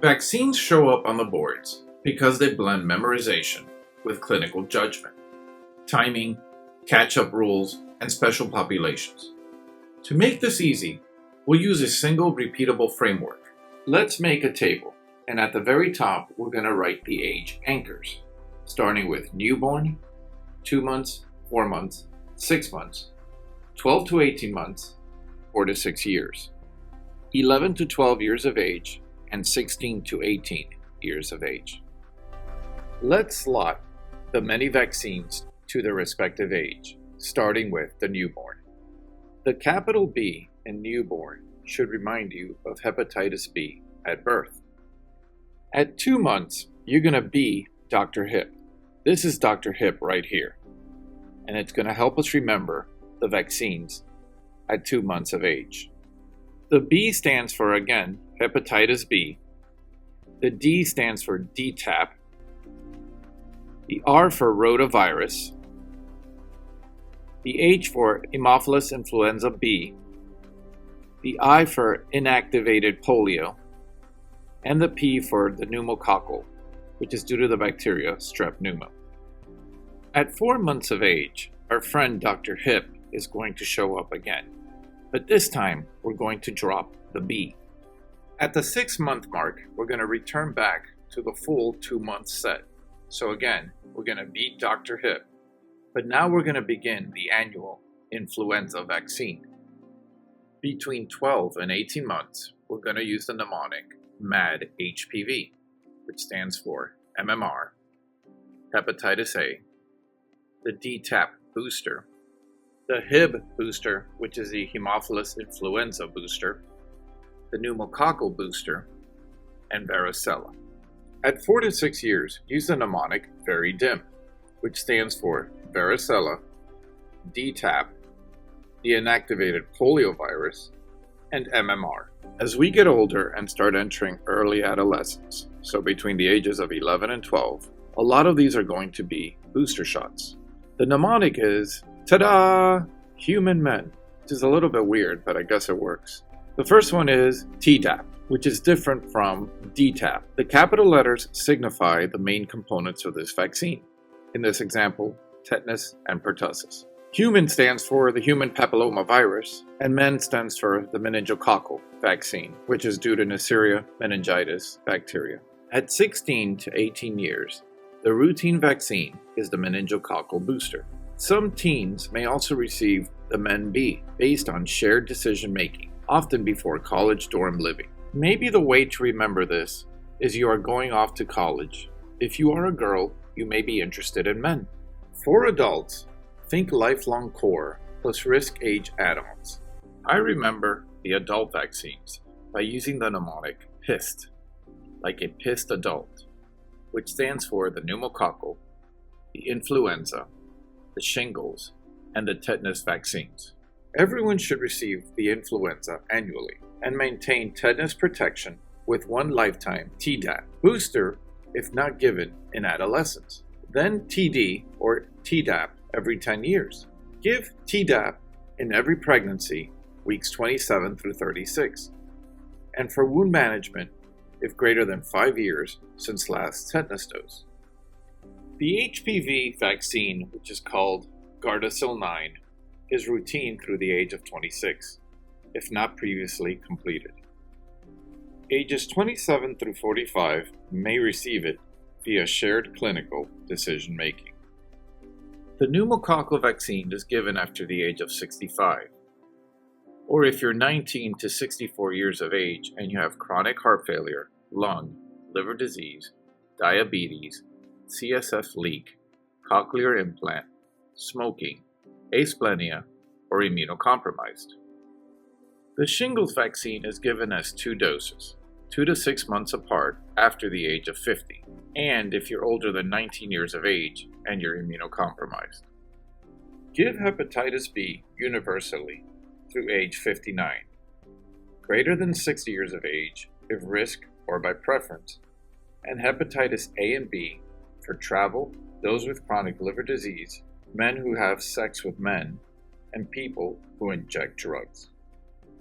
Vaccines show up on the boards because they blend memorization with clinical judgment, timing, catch-up rules, and special populations. To make this easy, we'll use a single repeatable framework. Let's make a table, and at the very top, we're going to write the age anchors, starting with newborn, 2 months, 4 months, 6 months, 12 to 18 months, 4 to 6 years, 11 to 12 years of age, and 16 to 18 years of age. Let's slot the many vaccines to their respective age, starting with the newborn. The capital B in newborn should remind you of hepatitis B at birth. At 2 months, you're going to be Dr. Hip. This is Dr. Hip right here, and it's going to help us remember the vaccines at 2 months of age. The B stands for, again, hepatitis B. The D stands for Dtap. The R for rotavirus. The H for Haemophilus influenza B. The I for inactivated polio. And the P for the pneumococcal, which is due to the bacteria strep pneumo. At 4 months of age, our friend Dr. Hip is going to show up again. But this time, we're going to drop the B. At the 6-month mark, we're going to return back to the full 2-month set. So again, we're going to beat Dr. Hip. But now we're going to begin the annual influenza vaccine. Between 12 and 18 months, we're going to use the mnemonic MAD HPV, which stands for MMR, hepatitis A, the Dtap booster, the Hib booster, which is the Haemophilus influenza booster, the pneumococcal booster, and varicella. At 4 to 6 years, use the mnemonic VERY-DIM, which stands for varicella, Dtap, the inactivated poliovirus, and MMR. As we get older and start entering early adolescence, so between the ages of 11 and 12, a lot of these are going to be booster shots. The mnemonic is, ta-da, human men, which is a little bit weird, but I guess it works. The first one is Tdap, which is different from Dtap. The capital letters signify the main components of this vaccine. In this example, tetanus and pertussis. Human stands for the human papillomavirus, and men stands for the meningococcal vaccine, which is due to Neisseria meningitis bacteria. At 16 to 18 years, the routine vaccine is the meningococcal booster. Some teens may also receive the Men-B based on shared decision-making, often before college dorm living. Maybe the way to remember this is you are going off to college. If you are a girl, you may be interested in men. For adults, think lifelong core plus risk age add-ons. I remember the adult vaccines by using the mnemonic PIST, like a pissed adult, which stands for the pneumococcal, the influenza, the shingles, and the tetanus vaccines. Everyone should receive the influenza annually and maintain tetanus protection with 1 lifetime Tdap booster if not given in adolescence. Then TD or Tdap every 10 years. Give Tdap in every pregnancy, weeks 27 through 36. And for wound management, if greater than 5 years since last tetanus dose. The HPV vaccine, which is called Gardasil 9, is routine through the age of 26, if not previously completed. Ages 27 through 45 may receive it via shared clinical decision-making. The pneumococcal vaccine is given after the age of 65, or if you're 19 to 64 years of age and you have chronic heart failure, lung, liver disease, diabetes, CSF leak, cochlear implant, smoking, asplenia, or immunocompromised. The shingles vaccine is given as 2 doses, 2 to 6 months apart after the age of 50, and if you're older than 19 years of age and you're immunocompromised. Give hepatitis B universally through age 59, greater than 60 years of age if risk or by preference, and hepatitis A and B for travel, those with chronic liver disease, men who have sex with men, and people who inject drugs.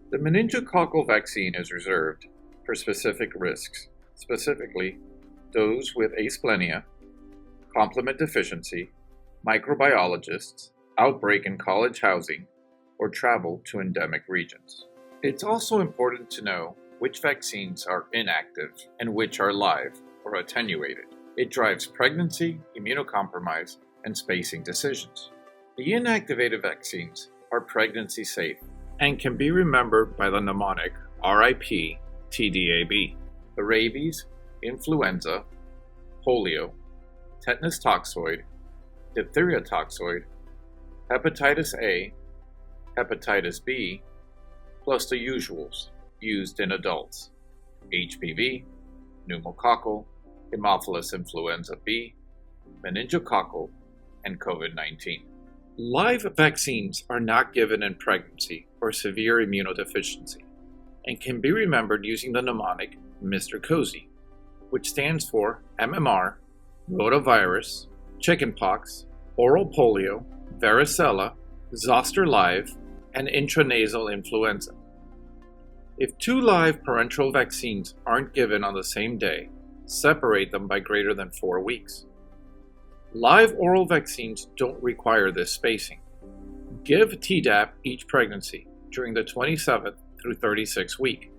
The meningococcal vaccine is reserved for specific risks specifically those with asplenia, complement deficiency, microbiologists, outbreak in college housing, or travel to endemic regions. It's also important to know which vaccines are inactive and which are live or attenuated. It drives pregnancy, immunocompromise, and spacing decisions. The inactivated vaccines are pregnancy safe and can be remembered by the mnemonic RIP Tdap. The rabies, influenza, polio, tetanus toxoid, diphtheria toxoid, hepatitis A, hepatitis B, plus the usuals used in adults: HPV, pneumococcal, Haemophilus influenza B, meningococcal, and COVID-19. Live vaccines are not given in pregnancy or severe immunodeficiency and can be remembered using the mnemonic Mr. Cozy, which stands for MMR, rotavirus, chickenpox, oral polio, varicella, zoster live, and intranasal influenza. If 2 live parenteral vaccines aren't given on the same day, separate them by greater than 4 weeks. Live oral vaccines don't require this spacing. Give Tdap each pregnancy during the 27th through 36th week,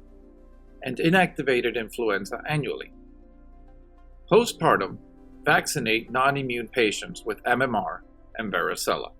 and inactivated influenza annually. Postpartum, vaccinate non-immune patients with MMR and varicella.